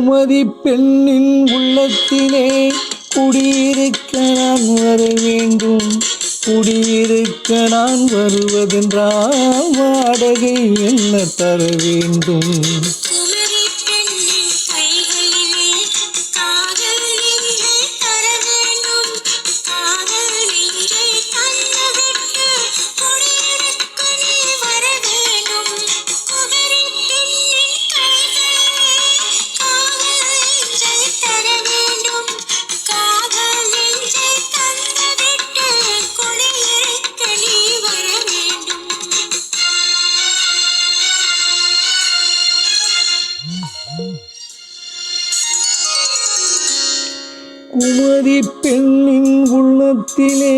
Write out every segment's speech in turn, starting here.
குமரி பெண்ணின் உள்ளத்திலே குடியிருக்க நான் வர வேண்டும். குடியிருக்க நான் வருவதென்றால் வாடகை என்ன தர வேண்டும்? குமரி பெண்ணின் உள்ளத்திலே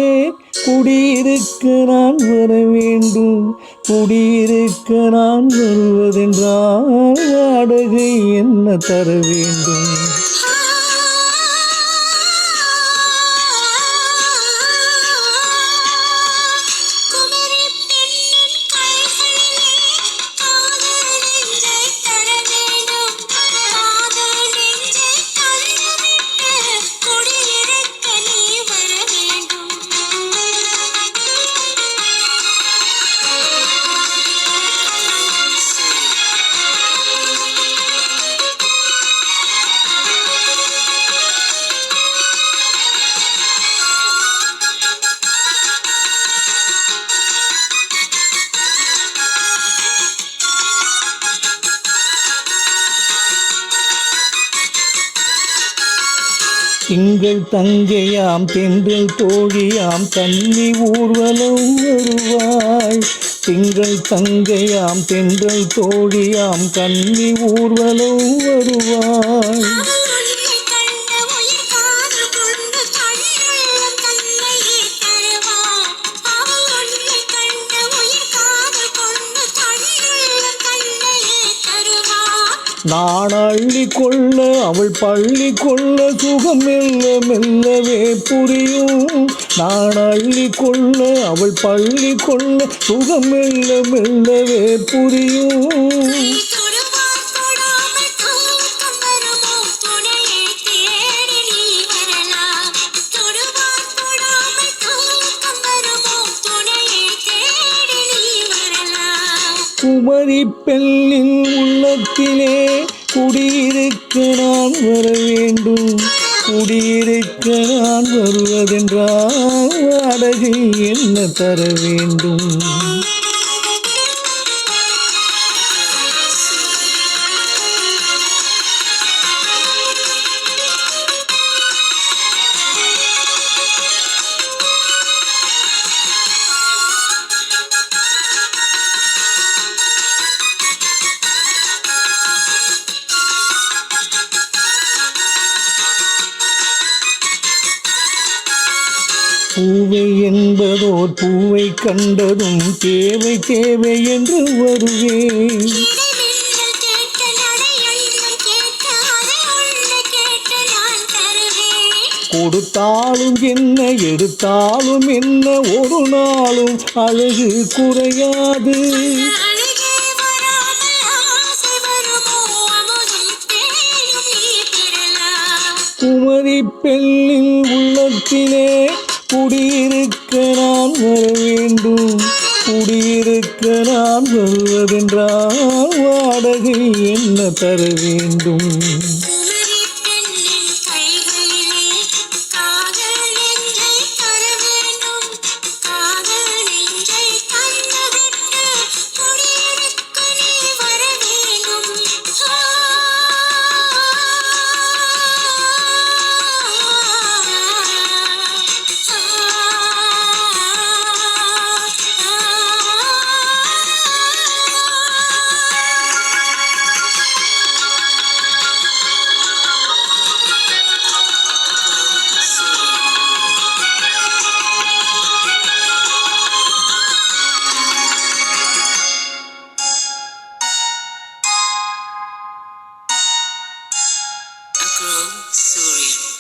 குடியிருக்க நான் வர வேண்டும். குடியிருக்க நான் வருவதென்றால் வாடகை என்ன தர வேண்டும்? திங்கள் தங்கையாம் தென்றல் தோழியாம் கன்னி ஊர்வலம் வருவாய். திங்கள் தங்கையாம் தென்றல் தோழியாம் கன்னி ஊர்வலம் வருவாய். நான் அள்ளி கொள்ள அவள் பள்ளி கொள்ள சுகம் மெல்ல மெல்லவே புரியும். நான் அள்ளி கொள்ள அவள் பள்ளி கொள்ள சுகம் மெல்ல மெல்லவே புரியும். குமரி பெண்ணின் உள்ளத்திலே குடியிருக்க நான் வர வேண்டும். குடியிருக்க நான் வருவதென்றால் வாடகை என்ன தர வேண்டும்? பூவை என்பதோர் பூவை கண்டதும் தேவை தேவை என்று வருவேன். கொடுத்தாலும் என்ன எடுத்தாலும் என்ன ஒரு நாளும் அழகு குறையாது. குமரி பெண்ணின் உள்ளத்திலே குடியிருக்க நான் வர வேண்டும். குடியிருக்க நான் வருவதென்றால் வாடகை என்ன தர வேண்டும்? Surya.